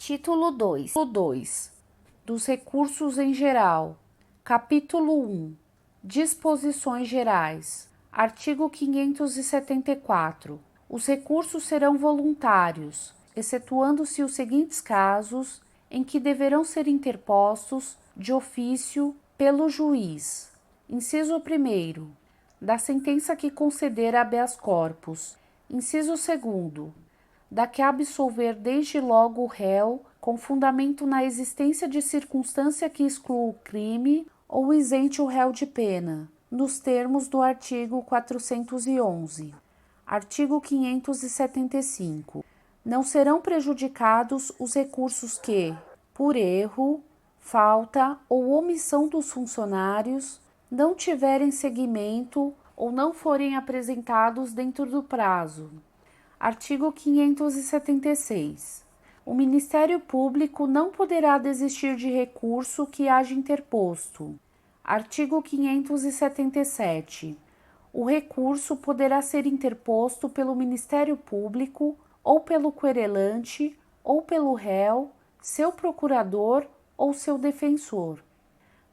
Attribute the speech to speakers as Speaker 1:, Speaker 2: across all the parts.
Speaker 1: Título 2 dos recursos em geral. Capítulo 1 Disposições gerais. Artigo 574. Os recursos serão voluntários, excetuando-se os seguintes casos em que deverão ser interpostos de ofício pelo juiz. Inciso 1º, da sentença que conceder habeas corpus. Inciso 2º, da que absolver desde logo o réu com fundamento na existência de circunstância que exclua o crime ou isente o réu de pena, nos termos do artigo 411. Artigo 575. Não serão prejudicados os recursos que, por erro, falta ou omissão dos funcionários, não tiverem seguimento ou não forem apresentados dentro do prazo. Artigo 576. O Ministério Público não poderá desistir de recurso que haja interposto. Artigo 577. O recurso poderá ser interposto pelo Ministério Público ou pelo querelante ou pelo réu, seu procurador ou seu defensor.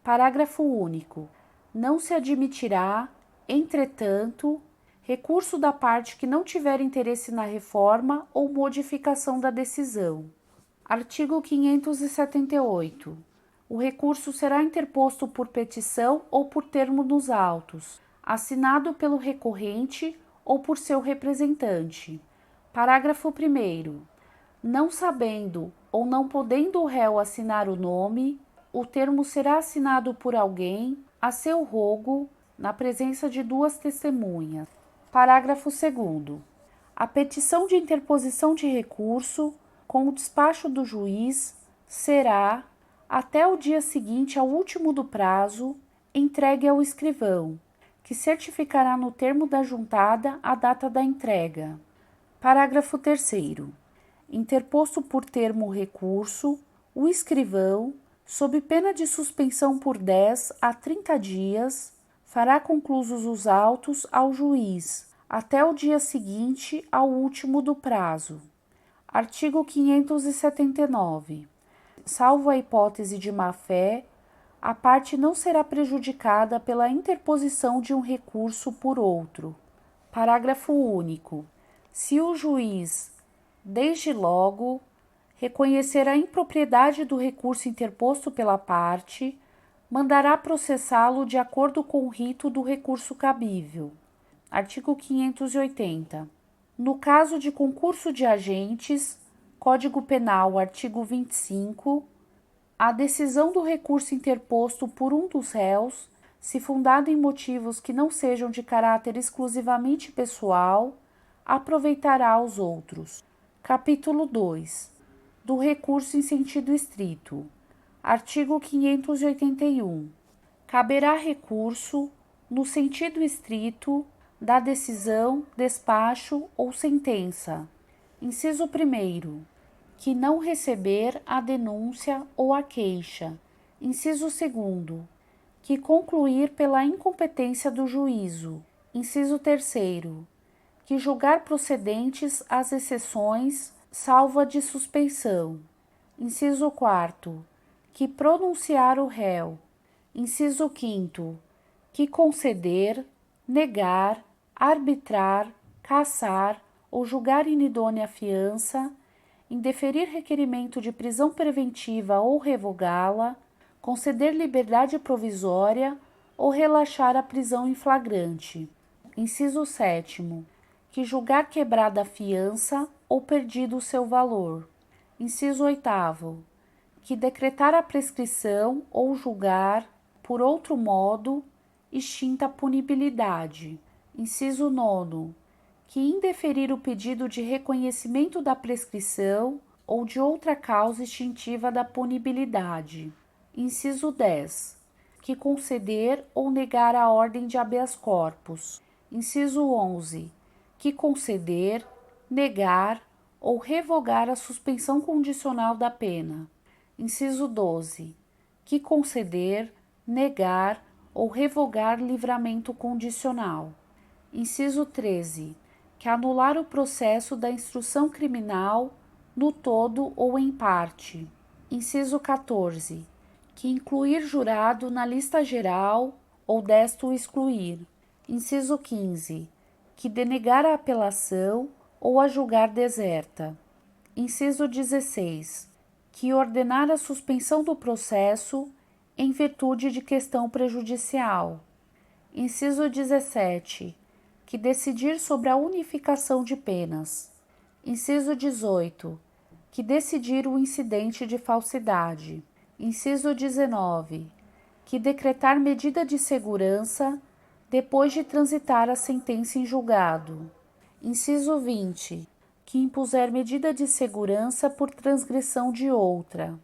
Speaker 1: Parágrafo único. Não se admitirá, entretanto, recurso da parte que não tiver interesse na reforma ou modificação da decisão. Artigo 578. O recurso será interposto por petição ou por termo nos autos, assinado pelo recorrente ou por seu representante. Parágrafo 1º. Não sabendo ou não podendo o réu assinar o nome, o termo será assinado por alguém, a seu rogo, na presença de duas testemunhas. Parágrafo 2º. A petição de interposição de recurso, com o despacho do juiz, será, até o dia seguinte ao último do prazo, entregue ao escrivão, que certificará no termo da juntada a data da entrega. Parágrafo 3º. Interposto por termo o recurso, o escrivão, sob pena de suspensão por 10 a 30 dias, fará conclusos os autos ao juiz, até o dia seguinte ao último do prazo. Artigo 579. Salvo a hipótese de má-fé, a parte não será prejudicada pela interposição de um recurso por outro. Parágrafo único. Se o juiz, desde logo, reconhecer a impropriedade do recurso interposto pela parte, mandará processá-lo de acordo com o rito do recurso cabível. Artigo 580. No caso de concurso de agentes, Código Penal, artigo 25, a decisão do recurso interposto por um dos réus, se fundado em motivos que não sejam de caráter exclusivamente pessoal, aproveitará aos outros. Capítulo 2. Do recurso em sentido estrito. Artigo 581. Caberá recurso, no sentido estrito, da decisão, despacho ou sentença. Inciso 1º. Que não receber a denúncia ou a queixa. Inciso 2º. Que concluir pela incompetência do juízo. Inciso 3º. Que julgar procedentes as exceções, salvo a de suspeição. Inciso 4º. Que pronunciar o réu. Inciso 5º. Que conceder, negar, arbitrar, cassar ou julgar inidônea a fiança, indeferir requerimento de prisão preventiva ou revogá-la, conceder liberdade provisória ou relaxar a prisão em flagrante. Inciso 7º. Que julgar quebrada a fiança ou perdido o seu valor. Inciso 8º. Que decretar a prescrição ou julgar, por outro modo, extinta a punibilidade. Inciso 9º. Que indeferir o pedido de reconhecimento da prescrição ou de outra causa extintiva da punibilidade. Inciso 10. Que conceder ou negar a ordem de habeas corpus. Inciso 11. Que conceder, negar ou revogar a suspensão condicional da pena. Inciso 12. Que conceder, negar ou revogar livramento condicional. Inciso 13. Que anular o processo da instrução criminal no todo ou em parte. Inciso 14. Que incluir jurado na lista geral ou desta o excluir. Inciso 15. Que denegar a apelação ou a julgar deserta. Inciso 16. Que ordenar a suspensão do processo em virtude de questão prejudicial. Inciso 17. Que decidir sobre a unificação de penas. Inciso 18. Que decidir o incidente de falsidade. Inciso 19. Que decretar medida de segurança depois de transitar a sentença em julgado. Inciso 20. Que impuser medida de segurança por transgressão de outra.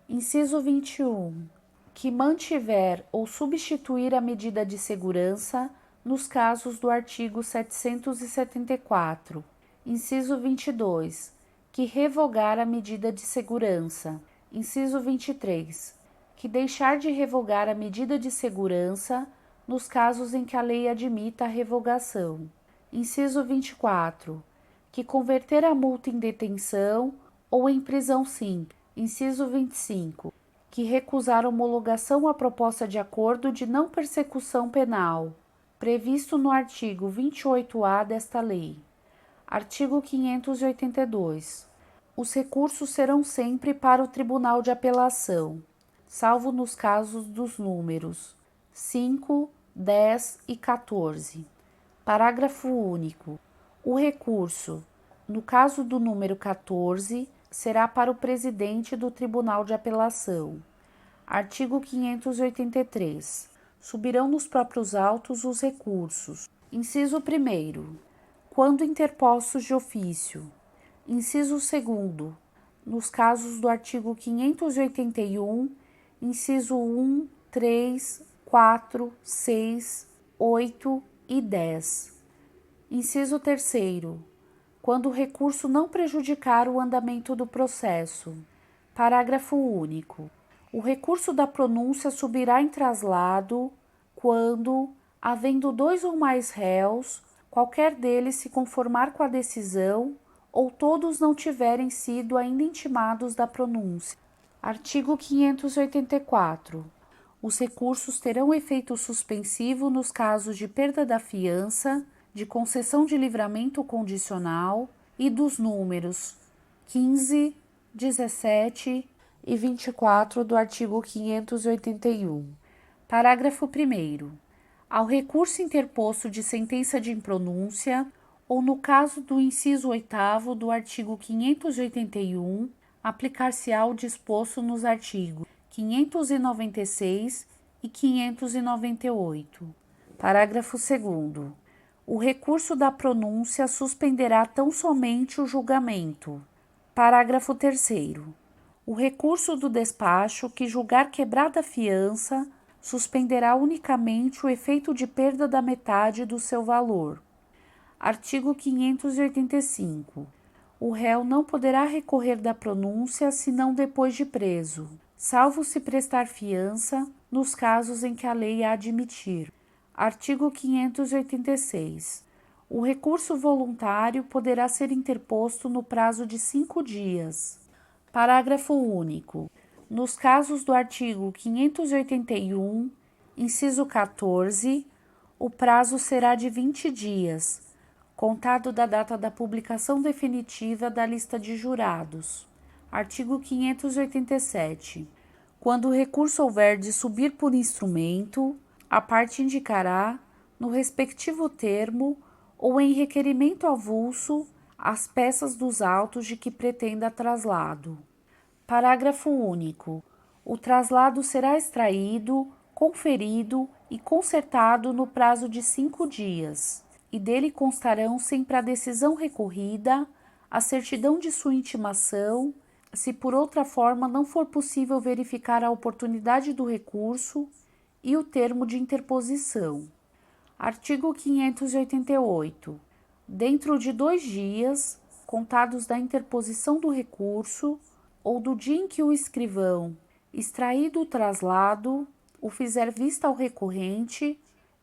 Speaker 1: Inciso 21. Que mantiver ou substituir a medida de segurança nos casos do artigo 774. Inciso 22. Que revogar a medida de segurança. Inciso 23. Que deixar de revogar a medida de segurança nos casos em que a lei admita a revogação. Inciso 24. Que converter a multa em detenção ou em prisão simples. Inciso 25. Que recusar homologação à proposta de acordo de não persecução penal, previsto no artigo 28-A desta lei. Artigo 582. Os recursos serão sempre para o Tribunal de Apelação, salvo nos casos dos números 5, 10 e 14. Parágrafo único. O recurso, no caso do número 14, será para o presidente do Tribunal de Apelação. Artigo 583. Subirão nos próprios autos os recursos. Inciso 1º. Quando interpostos de ofício. Inciso 2º. Nos casos do artigo 581, inciso 1, 3, 4, 6, 8 e 10. Inciso 3º. Quando o recurso não prejudicar o andamento do processo. Parágrafo único. O recurso da pronúncia subirá em traslado quando, havendo 2 ou mais réus, qualquer deles se conformar com a decisão ou todos não tiverem sido ainda intimados da pronúncia. Artigo 584. Os recursos terão efeito suspensivo nos casos de perda da fiança, de concessão de livramento condicional e dos números 15, 17 e 24 do artigo 581. Parágrafo 1º. Ao recurso interposto de sentença de impronúncia, ou no caso do inciso 8º do artigo 581, aplicar-se-á o disposto nos artigos 596 e 598. Parágrafo 2º. O recurso da pronúncia suspenderá tão somente o julgamento. Parágrafo 3º. O recurso do despacho que julgar quebrada a fiança suspenderá unicamente o efeito de perda da metade do seu valor. Artigo 585. O réu não poderá recorrer da pronúncia senão depois de preso, salvo se prestar fiança nos casos em que a lei a admitir. Artigo 586. O recurso voluntário poderá ser interposto no prazo de 5 dias. Parágrafo único. Nos casos do artigo 581, inciso 14, o prazo será de 20 dias, contado da data da publicação definitiva da lista de jurados. Artigo 587. Quando o recurso houver de subir por instrumento, a parte indicará, no respectivo termo ou em requerimento avulso, as peças dos autos de que pretenda traslado. Parágrafo único. O traslado será extraído, conferido e consertado no prazo de 5 dias, e dele constarão sempre a decisão recorrida, a certidão de sua intimação, se por outra forma não for possível verificar a oportunidade do recurso, e o termo de interposição. Artigo 588. Dentro de 2 dias, contados da interposição do recurso, ou do dia em que o escrivão, extraído o traslado, o fizer vista ao recorrente,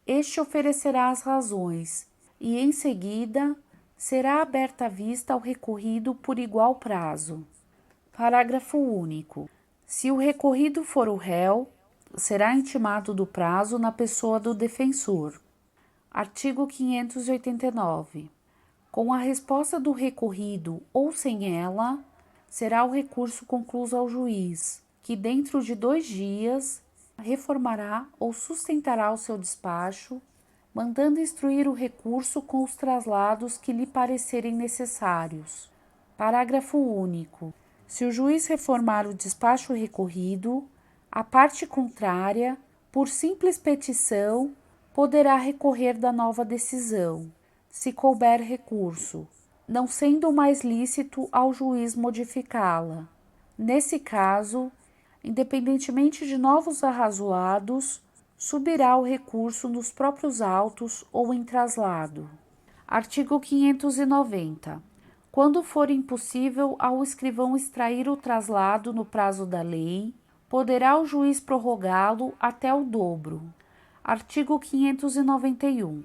Speaker 1: este oferecerá as razões, e em seguida, será aberta a vista ao recorrido por igual prazo. Parágrafo único. Se o recorrido for o réu, será intimado do prazo na pessoa do defensor. Artigo 589. Com a resposta do recorrido ou sem ela, será o recurso concluso ao juiz, que dentro de 2 dias reformará ou sustentará o seu despacho, mandando instruir o recurso com os traslados que lhe parecerem necessários. Parágrafo único. Se o juiz reformar o despacho recorrido, a parte contrária, por simples petição, poderá recorrer da nova decisão, se couber recurso, não sendo mais lícito ao juiz modificá-la. Nesse caso, independentemente de novos arrazoados, subirá o recurso nos próprios autos ou em traslado. Artigo 590. Quando for impossível ao escrivão extrair o traslado no prazo da lei, poderá o juiz prorrogá-lo até o dobro. Artigo 591.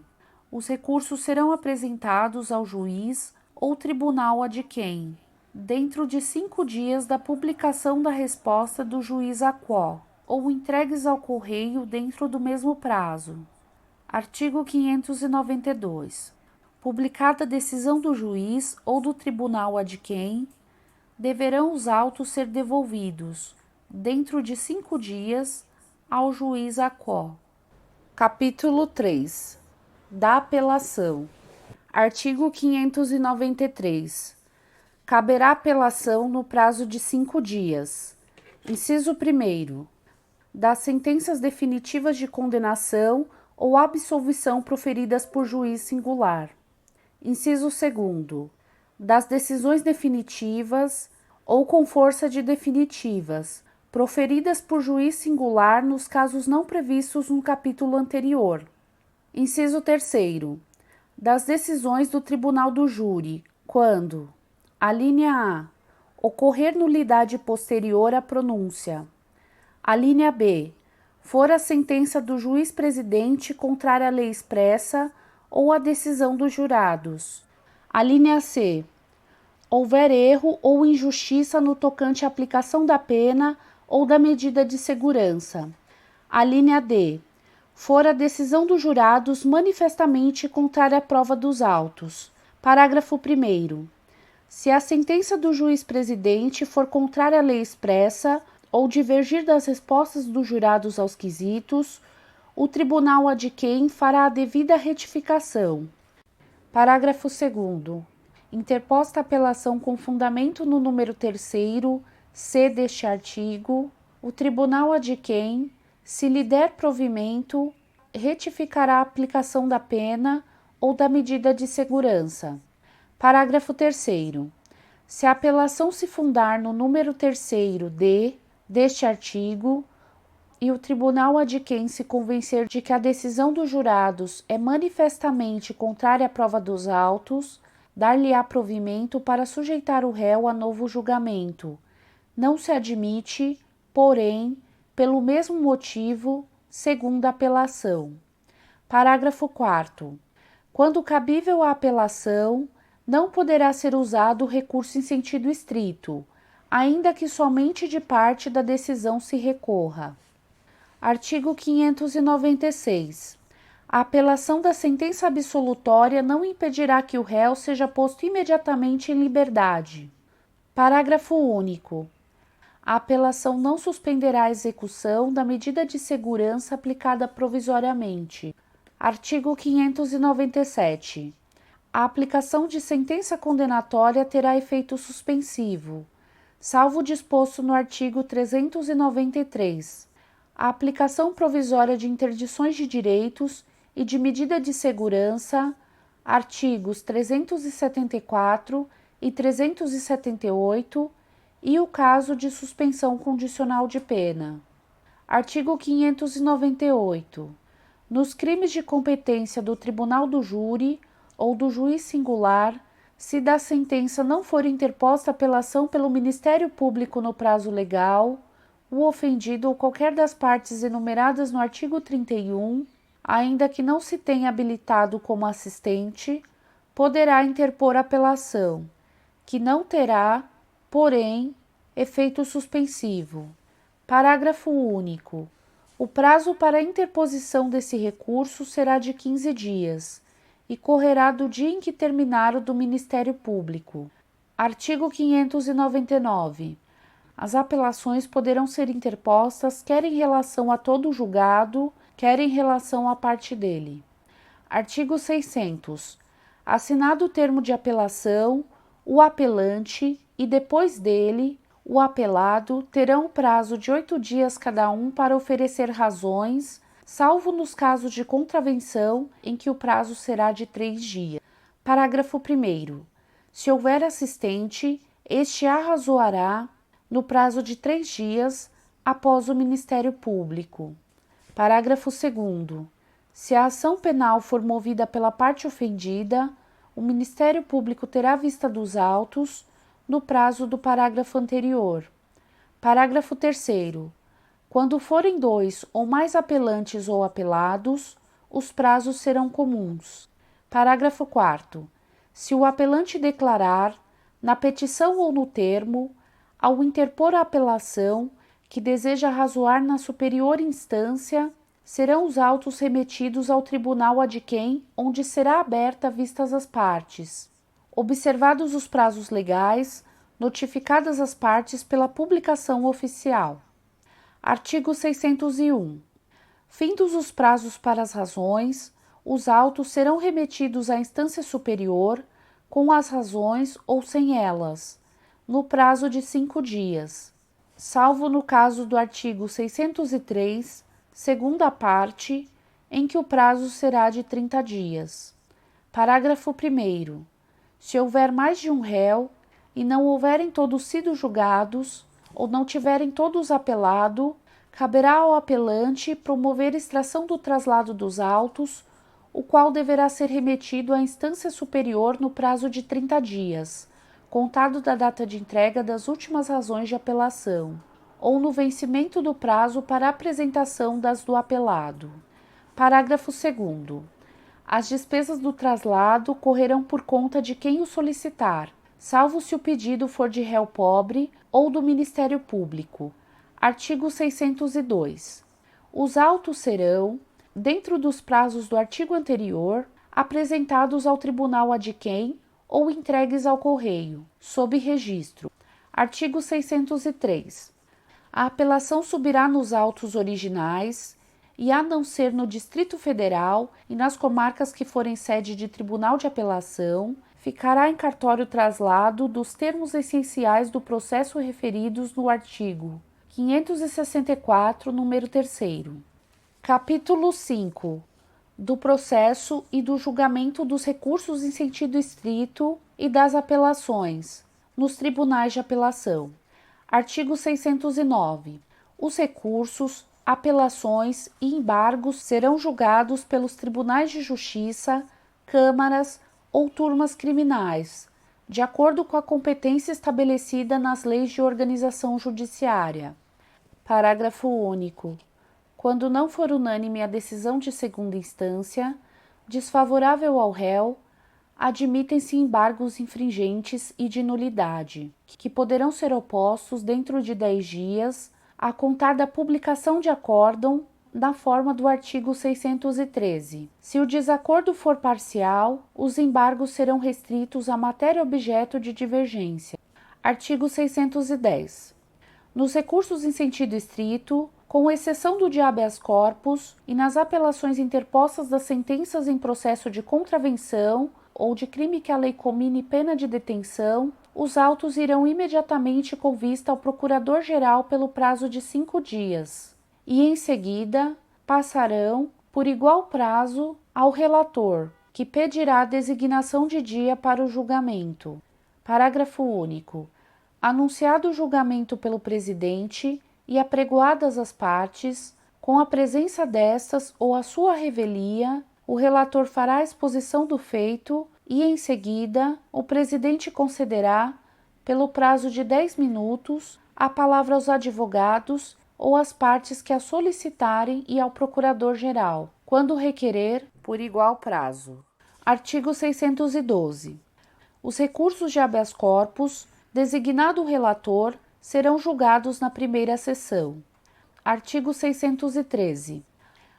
Speaker 1: Os recursos serão apresentados ao juiz ou tribunal ad quem, dentro de 5 dias da publicação da resposta do juiz a quo, ou entregues ao correio dentro do mesmo prazo. Artigo 592. Publicada a decisão do juiz ou do tribunal ad quem, deverão os autos ser devolvidos, dentro de 5 dias, ao juiz a quo. Capítulo 3. Da apelação. Artigo 593. Caberá apelação no prazo de 5 dias. Inciso 1º. Das sentenças definitivas de condenação ou absolvição proferidas por juiz singular. Inciso 2º. Das decisões definitivas ou com força de definitivas, proferidas por juiz singular nos casos não previstos no capítulo anterior. Inciso 3º. Das decisões do Tribunal do Júri, quando: alínea A. Ocorrer nulidade posterior à pronúncia. Alínea B. For a sentença do juiz-presidente contrária à lei expressa ou à decisão dos jurados. Alínea C. Houver erro ou injustiça no tocante à aplicação da pena ou da medida de segurança. Alínea D. For a decisão dos jurados manifestamente contrária à prova dos autos. Parágrafo 1º. Se a sentença do juiz-presidente for contrária à lei expressa ou divergir das respostas dos jurados aos quesitos, o tribunal ad quem fará a devida retificação. Parágrafo 2º. Interposta a apelação com fundamento no número 3º, c deste artigo, o tribunal ad quem, se lhe der provimento, retificará a aplicação da pena ou da medida de segurança. Parágrafo 3º. Se a apelação se fundar no número 3º deste artigo, e o tribunal ad quem se convencer de que a decisão dos jurados é manifestamente contrária à prova dos autos, dar-lhe-á provimento para sujeitar o réu a novo julgamento. Não se admite, porém, pelo mesmo motivo, segunda apelação. Parágrafo 4º. Quando cabível a apelação, não poderá ser usado o recurso em sentido estrito, ainda que somente de parte da decisão se recorra. Artigo 596. A apelação da sentença absolutória não impedirá que o réu seja posto imediatamente em liberdade. Parágrafo único. A apelação não suspenderá a execução da medida de segurança aplicada provisoriamente. Artigo 597. A aplicação de sentença condenatória terá efeito suspensivo, salvo o disposto no artigo 393. A aplicação provisória de interdições de direitos e de medida de segurança, artigos 374 e 378, e o caso de suspensão condicional de pena. Artigo 598. Nos crimes de competência do Tribunal do Júri ou do juiz singular, se da sentença não for interposta apelação pelo Ministério Público no prazo legal, o ofendido ou qualquer das partes enumeradas no artigo 31, ainda que não se tenha habilitado como assistente, poderá interpor apelação, que não terá, porém, efeito suspensivo. Parágrafo único. O prazo para a interposição desse recurso será de 15 dias e correrá do dia em que terminar o do Ministério Público. Artigo 599. As apelações poderão ser interpostas quer em relação a todo o julgado, quer em relação à parte dele. Artigo 600. Assinado o termo de apelação, o apelante e, depois dele, o apelado terão o prazo de 8 dias cada um para oferecer razões, salvo nos casos de contravenção, em que o prazo será de 3 dias. Parágrafo 1º. Se houver assistente, este arrazoará no prazo de 3 dias após o Ministério Público. Parágrafo 2º. Se a ação penal for movida pela parte ofendida, o Ministério Público terá vista dos autos no prazo do parágrafo anterior. Parágrafo 3º. Quando forem 2 ou mais apelantes ou apelados, os prazos serão comuns. Parágrafo 4º. Se o apelante declarar, na petição ou no termo, ao interpor a apelação, que deseja razoar na superior instância, serão os autos remetidos ao tribunal adquém, onde será aberta vistas as partes. Observados os prazos legais, notificadas as partes pela publicação oficial. Artigo 601. Findos os prazos para as razões, os autos serão remetidos à instância superior, com as razões ou sem elas, no prazo de 5 dias, salvo no caso do artigo 603, segunda parte, em que o prazo será de 30 dias. Parágrafo 1º. Se houver mais de um réu e não houverem todos sido julgados ou não tiverem todos apelado, caberá ao apelante promover extração do traslado dos autos, o qual deverá ser remetido à instância superior no prazo de 30 dias, contado da data de entrega das últimas razões de apelação, ou no vencimento do prazo para apresentação das do apelado. Parágrafo 2º. As despesas do traslado correrão por conta de quem o solicitar, salvo se o pedido for de réu pobre ou do Ministério Público. Artigo 602. Os autos serão, dentro dos prazos do artigo anterior, apresentados ao tribunal adquém ou entregues ao correio, sob registro. Artigo 603. A apelação subirá nos autos originais e, a não ser no Distrito Federal e nas comarcas que forem sede de tribunal de apelação, ficará em cartório traslado dos termos essenciais do processo referidos no artigo 564, número 3º. Capítulo 5. Do processo e do julgamento dos recursos em sentido estrito e das apelações, nos tribunais de apelação. Artigo 609. Os recursos, apelações e embargos serão julgados pelos tribunais de justiça, câmaras ou turmas criminais, de acordo com a competência estabelecida nas leis de organização judiciária. Parágrafo único. Quando não for unânime a decisão de segunda instância, desfavorável ao réu, admitem-se embargos infringentes e de nulidade, que poderão ser opostos dentro de 10 dias, a contar da publicação de acórdão na forma do artigo 613. Se o desacordo for parcial, os embargos serão restritos à matéria objeto de divergência. Artigo 610. Nos recursos em sentido estrito, com exceção do de habeas corpus e nas apelações interpostas das sentenças em processo de contravenção ou de crime que a lei comine pena de detenção, os autos irão imediatamente com vista ao Procurador-Geral pelo prazo de 5 dias e, em seguida, passarão, por igual prazo, ao relator, que pedirá a designação de dia para o julgamento. Parágrafo único. Anunciado o julgamento pelo presidente e apregoadas as partes, com a presença destas ou a sua revelia, o relator fará a exposição do feito e, em seguida, o presidente concederá, pelo prazo de 10 minutos, a palavra aos advogados ou às partes que a solicitarem e ao procurador-geral, quando requerer, por igual prazo. Artigo 612. Os recursos de habeas corpus, designado o relator, serão julgados na primeira sessão. Artigo 613.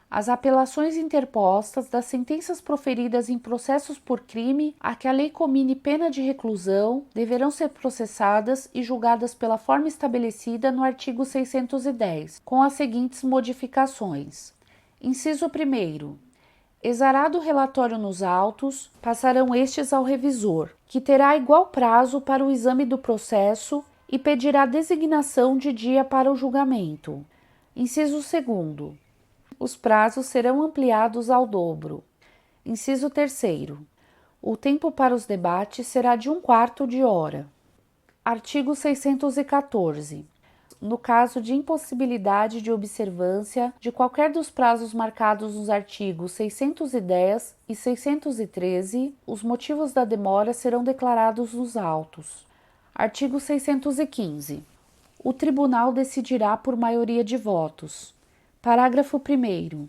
Speaker 1: As apelações interpostas das sentenças proferidas em processos por crime a que a lei comine pena de reclusão deverão ser processadas e julgadas pela forma estabelecida no artigo 610, com as seguintes modificações. Inciso 1º. Exarado o relatório nos autos, passarão estes ao revisor, que terá igual prazo para o exame do processo e pedirá designação de dia para o julgamento. Inciso 2º. Os prazos serão ampliados ao dobro. Inciso 3º. O tempo para os debates será de 1/4 de hora. Artigo 614. No caso de impossibilidade de observância de qualquer dos prazos marcados nos artigos 610 e 613, os motivos da demora serão declarados nos autos. Artigo 615. O tribunal decidirá por maioria de votos. Parágrafo 1º.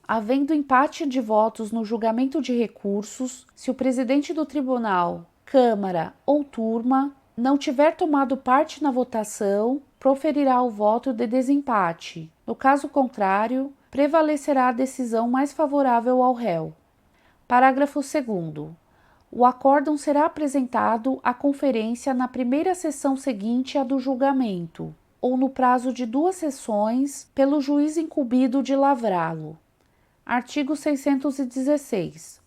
Speaker 1: Havendo empate de votos no julgamento de recursos, se o presidente do tribunal, Câmara ou turma não tiver tomado parte na votação, proferirá o voto de desempate. No caso contrário, prevalecerá a decisão mais favorável ao réu. Parágrafo 2º. O acórdão será apresentado à conferência na primeira sessão seguinte à do julgamento, ou no prazo de 2 sessões, pelo juiz incumbido de lavrá-lo. Artigo 616.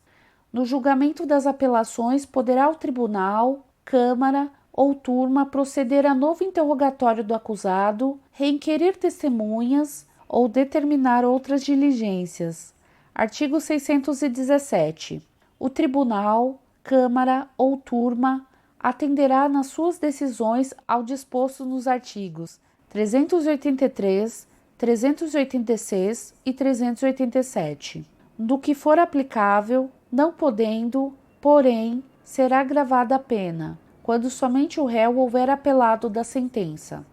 Speaker 1: No julgamento das apelações, poderá o tribunal, Câmara ou turma proceder a novo interrogatório do acusado, requerer testemunhas ou determinar outras diligências. Artigo 617. O tribunal, Câmara ou turma atenderá nas suas decisões ao disposto nos artigos 383, 386 e 387. Do que for aplicável, não podendo, porém, será agravada a pena, quando somente o réu houver apelado da sentença.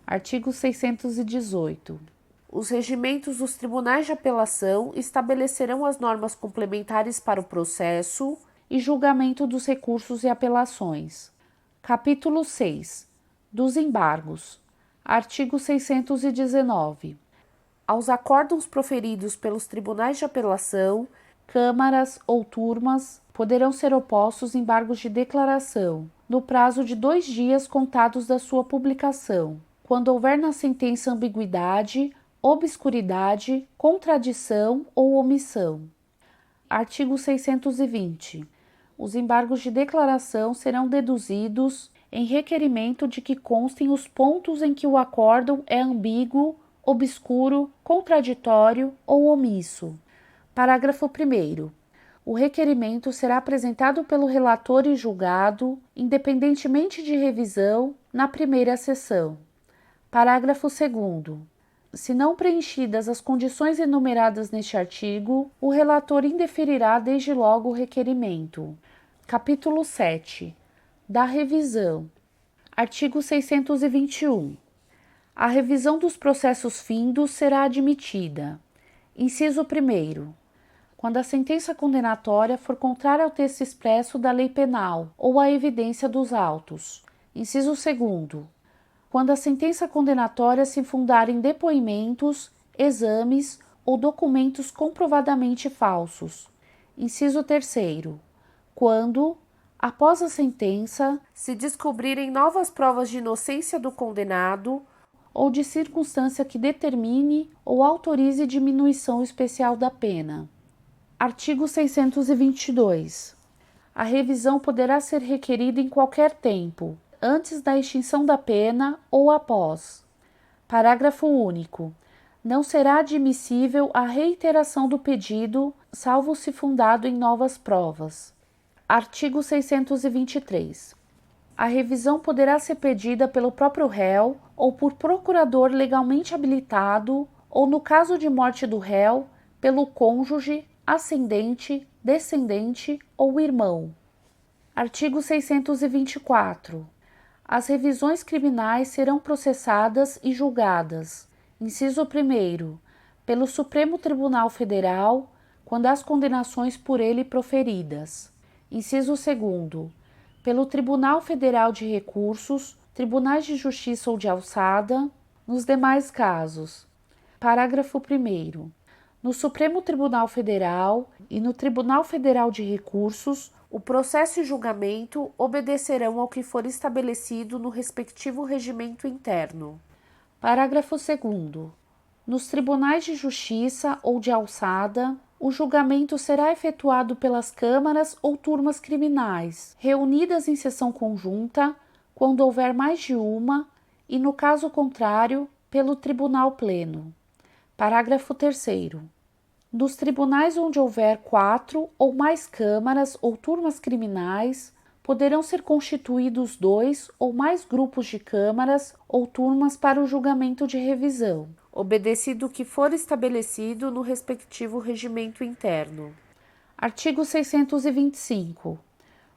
Speaker 1: Artigo 618. Os regimentos dos tribunais de apelação estabelecerão as normas complementares para o processo e julgamento dos recursos e apelações. Capítulo 6. Dos embargos. Artigo 619. Aos acórdãos proferidos pelos tribunais de apelação, câmaras ou turmas poderão ser opostos embargos de declaração, no prazo de 2 dias contados da sua publicação, quando houver na sentença ambiguidade, obscuridade, contradição ou omissão. Artigo 620. Os embargos de declaração serão deduzidos em requerimento de que constem os pontos em que o acórdão é ambíguo, obscuro, contraditório ou omisso. Parágrafo 1º. O requerimento será apresentado pelo relator e julgado, independentemente de revisão, na primeira sessão. Parágrafo 2º. Se não preenchidas as condições enumeradas neste artigo, o relator indeferirá desde logo o requerimento. Capítulo 7. Da revisão. Artigo 621. A revisão dos processos findos será admitida. Inciso 1º. Quando a sentença condenatória for contrária ao texto expresso da lei penal ou à evidência dos autos. Inciso 2º. Quando a sentença condenatória se fundar em depoimentos, exames ou documentos comprovadamente falsos. Inciso 3º. Quando, após a sentença, se descobrirem novas provas de inocência do condenado ou de circunstância que determine ou autorize diminuição especial da pena. Artigo 622. A revisão poderá ser requerida em qualquer tempo, antes da extinção da pena ou após. Parágrafo único. Não será admissível a reiteração do pedido, salvo se fundado em novas provas. Artigo 623. A revisão poderá ser pedida pelo próprio réu ou por procurador legalmente habilitado ou, no caso de morte do réu, pelo cônjuge, ascendente, descendente ou irmão. Artigo 624. As revisões criminais serão processadas e julgadas. Inciso 1º. Pelo Supremo Tribunal Federal, quando as condenações por ele proferidas. Inciso 2º. Pelo Tribunal Federal de Recursos, Tribunais de Justiça ou de Alçada, nos demais casos. Parágrafo 1º. No Supremo Tribunal Federal e no Tribunal Federal de Recursos, o processo e julgamento obedecerão ao que for estabelecido no respectivo regimento interno. Parágrafo 2º. Nos tribunais de justiça ou de alçada, o julgamento será efetuado pelas câmaras ou turmas criminais, reunidas em sessão conjunta, quando houver mais de uma, e, no caso contrário, pelo tribunal pleno. Parágrafo 3º. Nos tribunais onde houver 4 ou mais câmaras ou turmas criminais, poderão ser constituídos 2 ou mais grupos de câmaras ou turmas para o julgamento de revisão, obedecido o que for estabelecido no respectivo regimento interno. Artigo 625.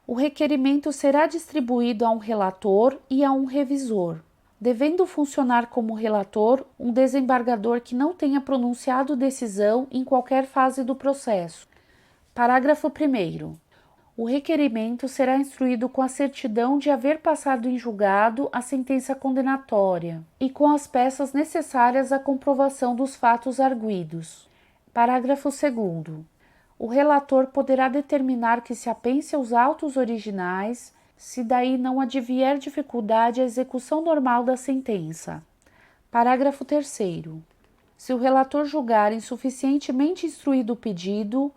Speaker 1: O requerimento será distribuído a um relator e a um revisor, devendo funcionar como relator um desembargador que não tenha pronunciado decisão em qualquer fase do processo. Parágrafo 1º. O requerimento será instruído com a certidão de haver passado em julgado a sentença condenatória e com as peças necessárias à comprovação dos fatos arguidos. Parágrafo 2º. O relator poderá determinar que se apense aos autos originais, se daí não advier dificuldade à execução normal da sentença. Parágrafo 3º. Se o relator julgar insuficientemente instruído o pedido,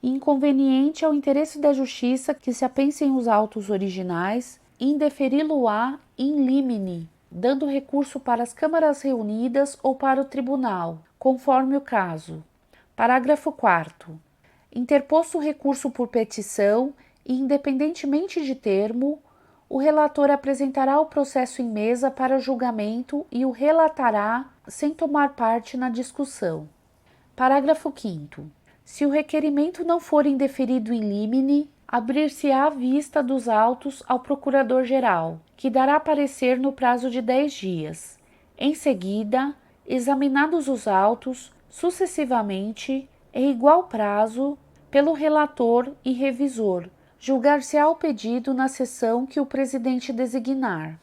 Speaker 1: inconveniente ao interesse da justiça que se apensem os autos originais, indeferi-lo-á in limine, dando recurso para as câmaras reunidas ou para o tribunal, conforme o caso. Parágrafo 4º. Interposto o recurso por petição e, independentemente de termo, o relator apresentará o processo em mesa para julgamento e o relatará sem tomar parte na discussão. Parágrafo 5º. Se o requerimento não for indeferido in limine, abrir-se-á a vista dos autos ao Procurador-Geral, que dará parecer no prazo de 10 dias. Em seguida, examinados os autos, sucessivamente, em igual prazo, pelo relator e revisor, julgar-se-á o pedido na sessão que o presidente designar.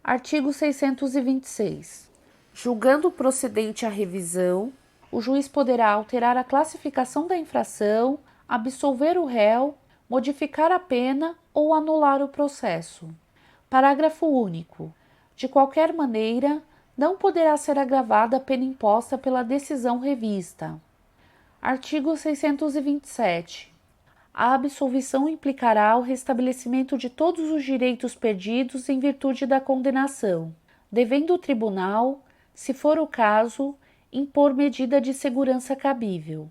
Speaker 1: Artigo 626. Julgando procedente a revisão, o juiz poderá alterar a classificação da infração, absolver o réu, modificar a pena ou anular o processo. Parágrafo único. De qualquer maneira, não poderá ser agravada a pena imposta pela decisão revista. Artigo 627. A absolvição implicará o restabelecimento de todos os direitos perdidos em virtude da condenação, devendo o tribunal, se for o caso, impor medida de segurança cabível.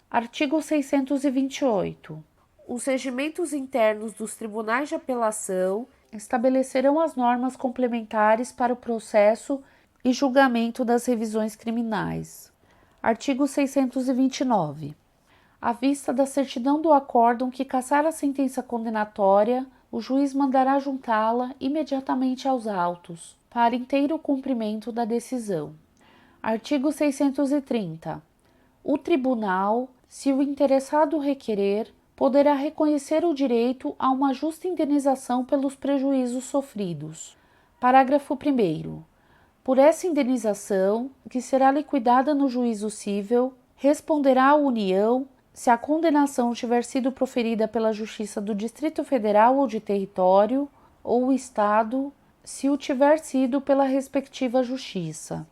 Speaker 1: Artigo 628. Os regimentos internos dos tribunais de apelação estabelecerão as normas complementares para o processo e julgamento das revisões criminais. Artigo 629. À vista da certidão do acórdão que cassar a sentença condenatória, o juiz mandará juntá-la imediatamente aos autos, para inteiro cumprimento da decisão. Artigo 630. O tribunal, se o interessado requerer, poderá reconhecer o direito a uma justa indenização pelos prejuízos sofridos. Parágrafo 1º. Por essa indenização, que será liquidada no juízo cível, responderá a União se a condenação tiver sido proferida pela Justiça do Distrito Federal ou de Território, ou o Estado, se o tiver sido pela respectiva Justiça.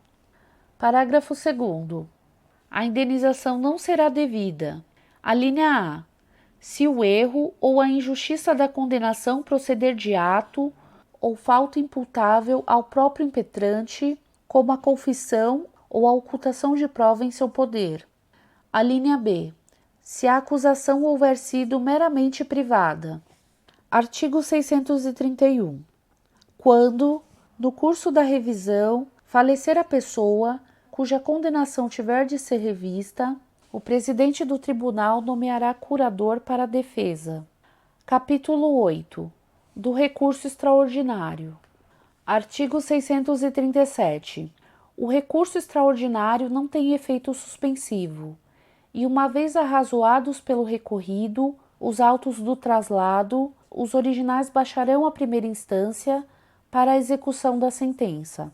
Speaker 1: Parágrafo 2º. A indenização não será devida. Alínea A. Se o erro ou a injustiça da condenação proceder de ato ou falta imputável ao próprio impetrante, como a confissão ou a ocultação de prova em seu poder. Alínea B. Se a acusação houver sido meramente privada. Artigo 631. Quando, no curso da revisão, falecer a pessoa cuja condenação tiver de ser revista, o presidente do tribunal nomeará curador para a defesa. Capítulo 8. Do recurso extraordinário. Artigo 637. O recurso extraordinário não tem efeito suspensivo. e, uma vez arrazoados pelo recorrido os autos do traslado, os originais baixarão à primeira instância para a execução da sentença.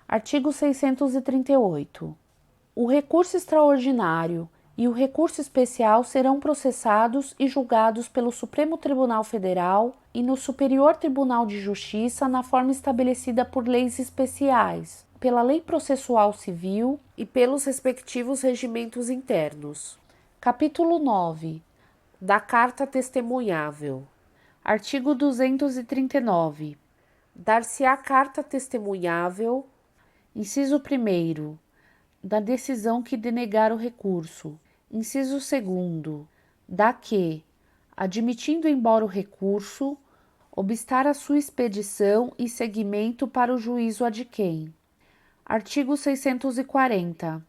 Speaker 1: Artigo 638. O recurso extraordinário e o recurso especial serão processados e julgados pelo Supremo Tribunal Federal e no Superior Tribunal de Justiça na forma estabelecida por leis especiais, pela Lei Processual Civil e pelos respectivos regimentos internos. Capítulo 9. Da Carta Testemunhável. Artigo 239. Dar-se-á carta testemunhável, inciso 1º, da decisão que denegar o recurso. Inciso 2º, da que, admitindo embora o recurso, obstar a sua expedição e seguimento para o juízo adquém. Artigo 640.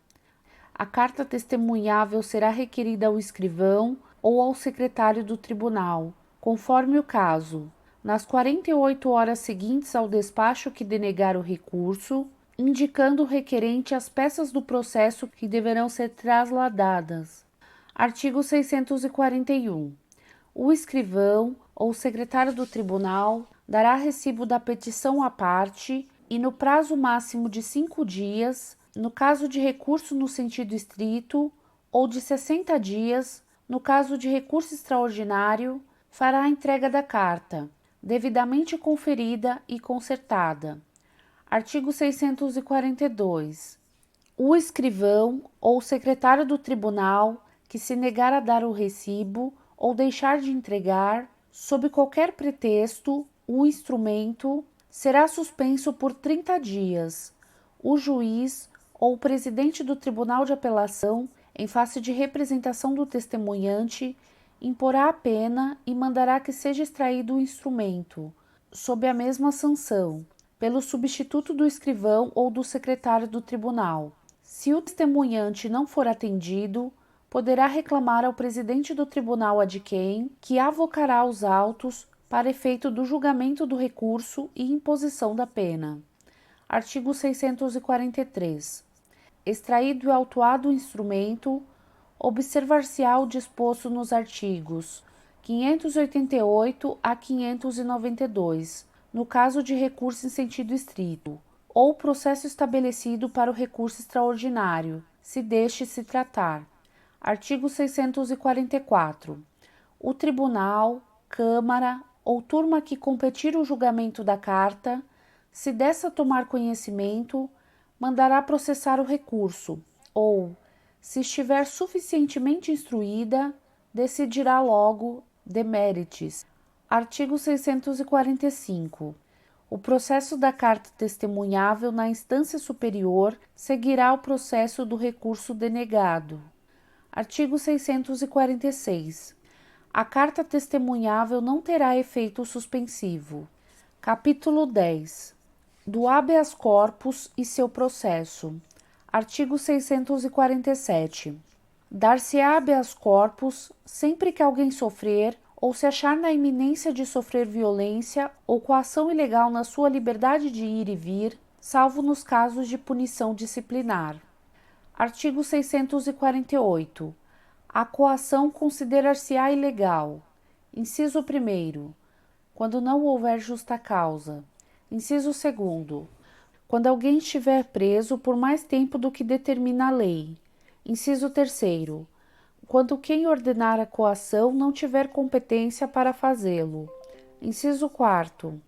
Speaker 1: A carta testemunhável será requerida ao escrivão ou ao secretário do tribunal, conforme o caso, nas 48 horas seguintes ao despacho que denegar o recurso, indicando o requerente as peças do processo que deverão ser trasladadas. Artigo 641. O escrivão ou secretário do tribunal dará recibo da petição à parte e, no prazo máximo de 5 dias, no caso de recurso no sentido estrito, ou de 60 dias, no caso de recurso extraordinário, fará a entrega da carta, devidamente conferida e concertada. Artigo 642. O escrivão ou secretário do tribunal que se negar a dar o recibo ou deixar de entregar, sob qualquer pretexto, o instrumento, será suspenso por 30 dias. O juiz ou o presidente do Tribunal de Apelação, em face de representação do testemunhante, imporá a pena e mandará que seja extraído o instrumento, sob a mesma sanção, pelo substituto do escrivão ou do secretário do tribunal. Se o testemunhante não for atendido, poderá reclamar ao presidente do tribunal adquém, que avocará os autos para efeito do julgamento do recurso e imposição da pena. Artigo 643. Extraído e autuado o instrumento, observar-se-á o disposto nos artigos 588 a 592, no caso de recurso em sentido estrito, ou processo estabelecido para o recurso extraordinário, se deste se tratar. Artigo 644. O tribunal, câmara ou turma que competir o julgamento da carta, se dessa tomar conhecimento, mandará processar o recurso, ou, se estiver suficientemente instruída, decidirá logo de méritis. Artigo 645. O processo da carta testemunhável na instância superior seguirá o processo do recurso denegado. Artigo 646. A carta testemunhável não terá efeito suspensivo. Capítulo 10. Do habeas corpus e seu processo. Artigo 647. Dar-se-á habeas corpus sempre que alguém sofrer ou se achar na iminência de sofrer violência ou coação ilegal na sua liberdade de ir e vir, salvo nos casos de punição disciplinar. Artigo 648. A coação considerar-se-á ilegal. Inciso 1º. Quando não houver justa causa. Inciso 2º. Quando alguém estiver preso por mais tempo do que determina a lei. Inciso 3º. Quando quem ordenar a coação não tiver competência para fazê-lo. Inciso 4º.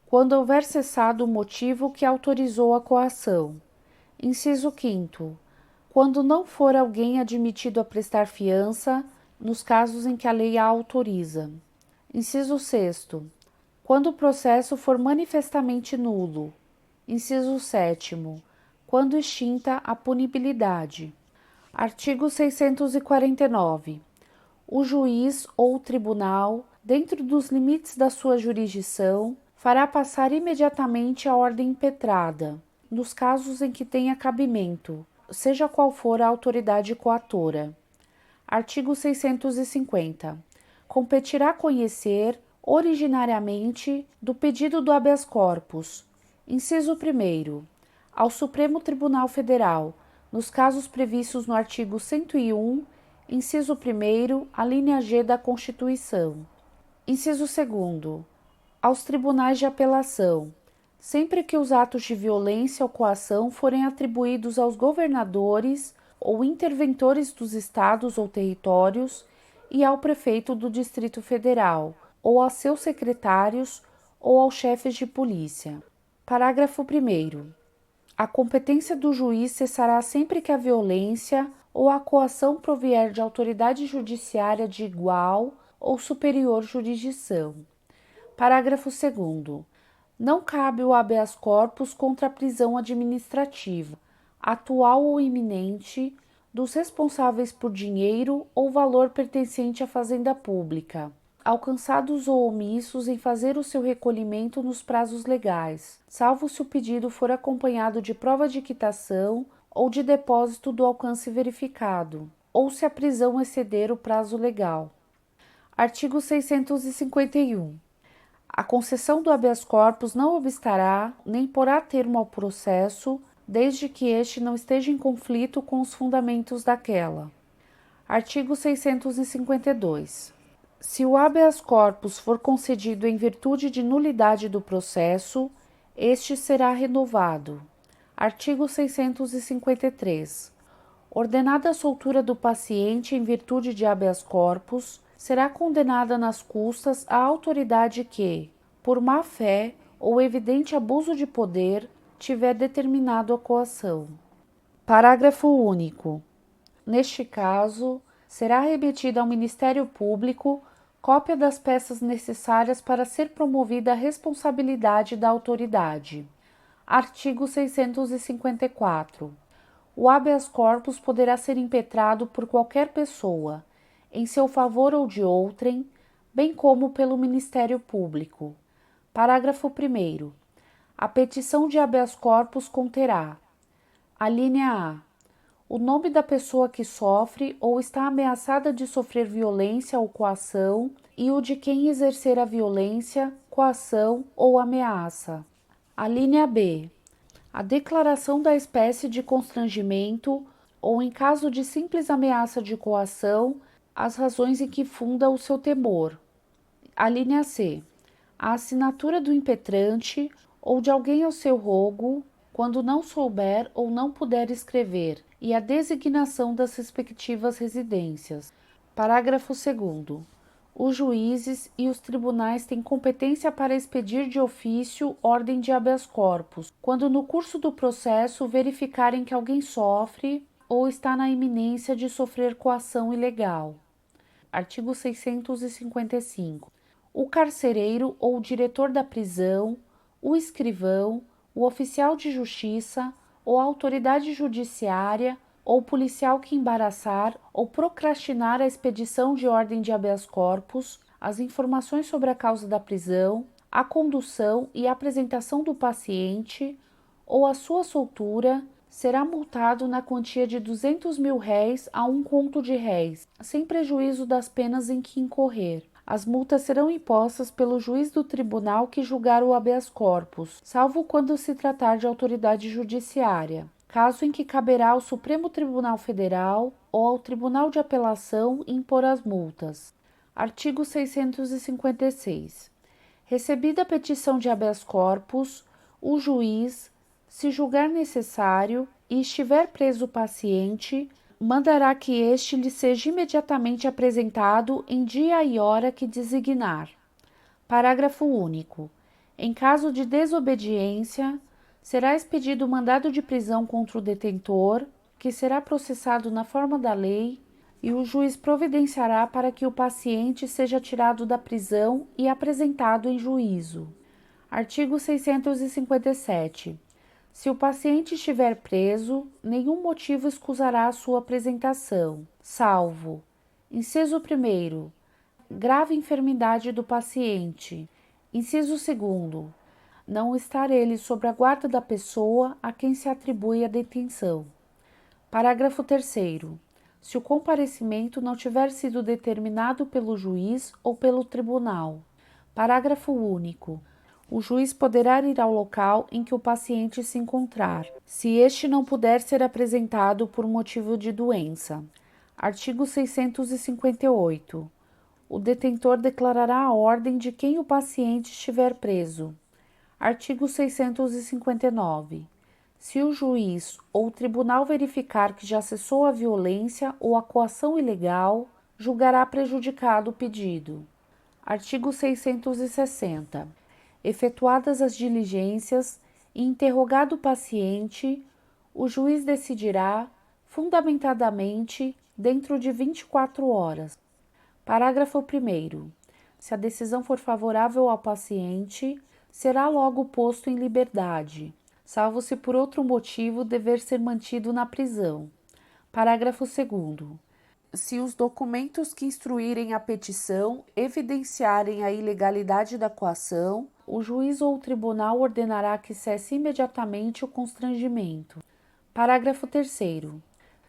Speaker 1: Quando houver cessado o motivo que autorizou a coação. Inciso 5º. Quando não for alguém admitido a prestar fiança, nos casos em que a lei a autoriza. Inciso 6º. Quando o processo for manifestamente nulo. Inciso 7º. Quando extinta a punibilidade. Artigo 649. O juiz ou o tribunal, dentro dos limites da sua jurisdição, fará passar imediatamente a ordem impetrada, nos casos em que tenha cabimento, seja qual for a autoridade coatora. Artigo 650. Competirá conhecer, originariamente, do pedido do habeas corpus. Inciso 1º. Ao Supremo Tribunal Federal, nos casos previstos no artigo 101 Inciso 1º, a linha G da Constituição. Inciso 2º, aos tribunais de apelação, sempre que os atos de violência ou coação forem atribuídos aos governadores ou interventores dos estados ou territórios e ao prefeito do Distrito Federal, ou a seus secretários ou aos chefes de polícia. Parágrafo 1º. A competência do juiz cessará sempre que a violência ou a coação provier de autoridade judiciária de igual ou superior jurisdição. Parágrafo 2º. Não cabe o habeas corpus contra a prisão administrativa, atual ou iminente, dos responsáveis por dinheiro ou valor pertencente à fazenda pública, alcançados ou omissos em fazer o seu recolhimento nos prazos legais, salvo se o pedido for acompanhado de prova de quitação ou de depósito do alcance verificado, ou se a prisão exceder o prazo legal. Artigo 651. A concessão do habeas corpus não obstará nem porá termo ao processo, desde que este não esteja em conflito com os fundamentos daquela. Artigo 652. Se o habeas corpus for concedido em virtude de nulidade do processo, este será renovado. Artigo 653. Ordenada a soltura do paciente em virtude de habeas corpus, será condenada nas custas a autoridade que, por má-fé ou evidente abuso de poder, tiver determinado a coação. Parágrafo único. Neste caso, será remetida ao Ministério Público cópia das peças necessárias para ser promovida a responsabilidade da autoridade. Artigo 654. O habeas corpus poderá ser impetrado por qualquer pessoa, em seu favor ou de outrem, bem como pelo Ministério Público. Parágrafo 1º. A petição de habeas corpus conterá: a linha A. O nome da pessoa que sofre ou está ameaçada de sofrer violência ou coação e o de quem exercer a violência, coação ou ameaça. A linha B. A declaração da espécie de constrangimento ou, em caso de simples ameaça de coação, as razões em que funda o seu temor. A linha C. A assinatura do impetrante ou de alguém ao seu rogo, quando não souber ou não puder escrever, e a designação das respectivas residências. Parágrafo 2º. Os juízes e os tribunais têm competência para expedir de ofício ordem de habeas corpus, quando no curso do processo verificarem que alguém sofre ou está na iminência de sofrer coação ilegal. Artigo 655. O carcereiro ou o diretor da prisão, o escrivão, o oficial de justiça ou a autoridade judiciária ou policial que embaraçar ou procrastinar a expedição de ordem de habeas corpus, as informações sobre a causa da prisão, a condução e a apresentação do paciente ou a sua soltura, será multado na quantia de 200 mil réis a 1 conto de réis, sem prejuízo das penas em que incorrer. As multas serão impostas pelo juiz do tribunal que julgar o habeas corpus, salvo quando se tratar de autoridade judiciária, caso em que caberá ao Supremo Tribunal Federal ou ao Tribunal de Apelação impor as multas. Artigo 656. Recebida a petição de habeas corpus, o juiz, se julgar necessário e estiver preso o paciente, mandará que este lhe seja imediatamente apresentado em dia e hora que designar. Parágrafo único. Em caso de desobediência, será expedido mandado de prisão contra o detentor, que será processado na forma da lei, e o juiz providenciará para que o paciente seja tirado da prisão e apresentado em juízo. Artigo 657. Se o paciente estiver preso, nenhum motivo escusará a sua apresentação, salvo: inciso 1º, grave enfermidade do paciente. Inciso 2º, não estar ele sob a guarda da pessoa a quem se atribui a detenção. Parágrafo 3º. Se o comparecimento não tiver sido determinado pelo juiz ou pelo tribunal. Parágrafo único. O juiz poderá ir ao local em que o paciente se encontrar, se este não puder ser apresentado por motivo de doença. Artigo 658. O detentor declarará a ordem de quem o paciente estiver preso. Artigo 659. Se o juiz ou o tribunal verificar que já cessou a violência ou a coação ilegal, julgará prejudicado o pedido. Artigo 660. Efetuadas as diligências e interrogado o paciente, o juiz decidirá, fundamentadamente, dentro de 24 horas. Parágrafo 1º. Se a decisão for favorável ao paciente, será logo posto em liberdade, salvo se por outro motivo dever ser mantido na prisão. Parágrafo 2º. Se os documentos que instruírem a petição evidenciarem a ilegalidade da coação, o juiz ou o tribunal ordenará que cesse imediatamente o constrangimento. Parágrafo 3º.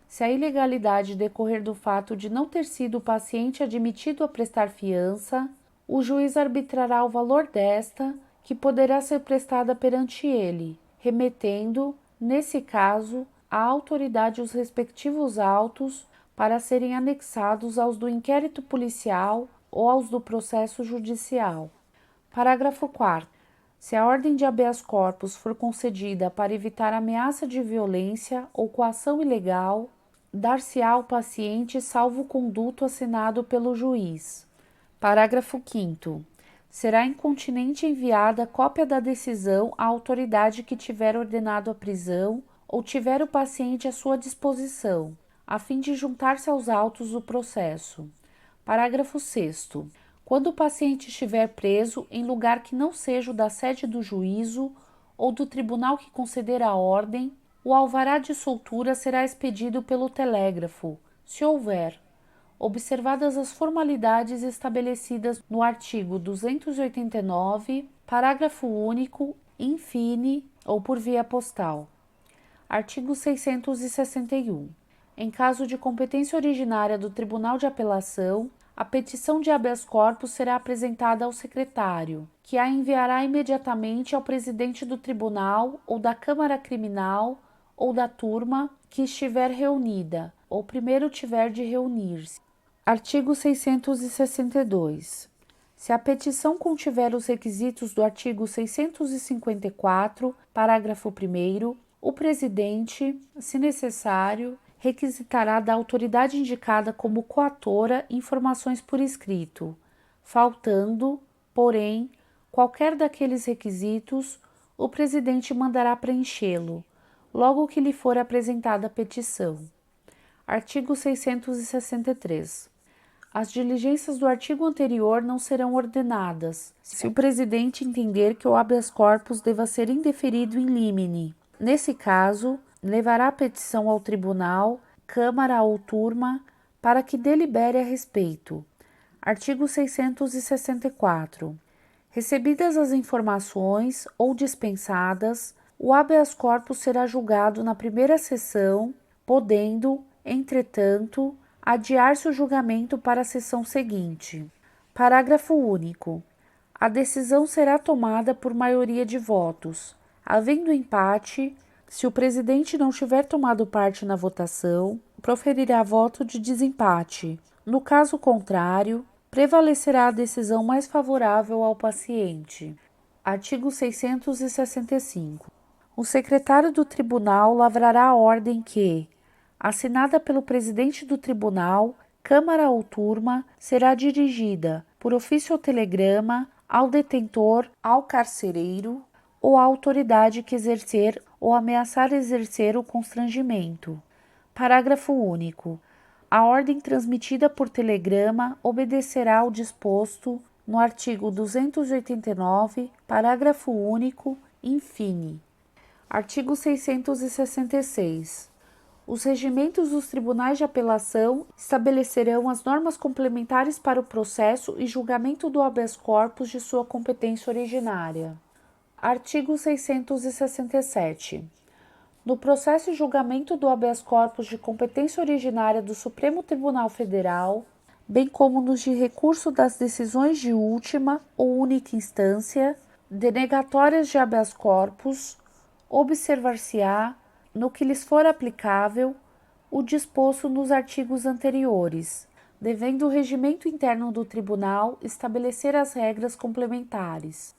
Speaker 1: Se a ilegalidade decorrer do fato de não ter sido o paciente admitido a prestar fiança, o juiz arbitrará o valor desta, que poderá ser prestada perante ele, remetendo, nesse caso, à autoridade os respectivos autos para serem anexados aos do inquérito policial ou aos do processo judicial. Parágrafo 4º. Se a ordem de habeas corpus for concedida para evitar ameaça de violência ou coação ilegal, dar-se-á ao paciente salvo-conduto assinado pelo juiz. Parágrafo 5º. Será incontinenti enviada cópia da decisão à autoridade que tiver ordenado a prisão ou tiver o paciente à sua disposição, a fim de juntar-se aos autos do processo. Parágrafo 6º. Quando o paciente estiver preso em lugar que não seja o da sede do juízo ou do tribunal que conceder a ordem, o alvará de soltura será expedido pelo telégrafo, se houver, observadas as formalidades estabelecidas no artigo 289, parágrafo único, in fine ou por via postal. Artigo 661. Em caso de competência originária do Tribunal de Apelação, a petição de habeas corpus será apresentada ao secretário, que a enviará imediatamente ao presidente do tribunal ou da Câmara Criminal ou da turma que estiver reunida, ou primeiro tiver de reunir-se. Artigo 662. Se a petição contiver os requisitos do artigo 654, parágrafo 1º, o presidente, se necessário, requisitará da autoridade indicada como coatora informações por escrito. Faltando, porém, qualquer daqueles requisitos, o presidente mandará preenchê-lo, logo que lhe for apresentada a petição. Artigo 663. As diligências do artigo anterior não serão ordenadas, se o presidente entender que o habeas corpus deva ser indeferido in limine. Nesse caso, levará a petição ao tribunal, câmara ou turma, para que delibere a respeito. Artigo 664. Recebidas as informações ou dispensadas, o habeas corpus será julgado na primeira sessão, podendo, entretanto, adiar-se o julgamento para a sessão seguinte. Parágrafo único. A decisão será tomada por maioria de votos. Havendo empate, se o presidente não tiver tomado parte na votação, proferirá voto de desempate. No caso contrário, prevalecerá a decisão mais favorável ao paciente. Artigo 665. O secretário do tribunal lavrará a ordem que, assinada pelo presidente do tribunal, câmara ou turma, será dirigida, por ofício ou telegrama, ao detentor, ao carcereiro ou à autoridade que exercer ou ameaçar exercer o constrangimento. Parágrafo único. A ordem transmitida por telegrama obedecerá ao disposto no artigo 289, parágrafo único, in fine. Artigo 666. Os regimentos dos tribunais de apelação estabelecerão as normas complementares para o processo e julgamento do habeas corpus de sua competência originária. Artigo 667. No processo e julgamento do habeas corpus de competência originária do Supremo Tribunal Federal, bem como nos de recurso das decisões de última ou única instância, denegatórias de habeas corpus, observar-se-á, no que lhes for aplicável, o disposto nos artigos anteriores, devendo o regimento interno do Tribunal estabelecer as regras complementares.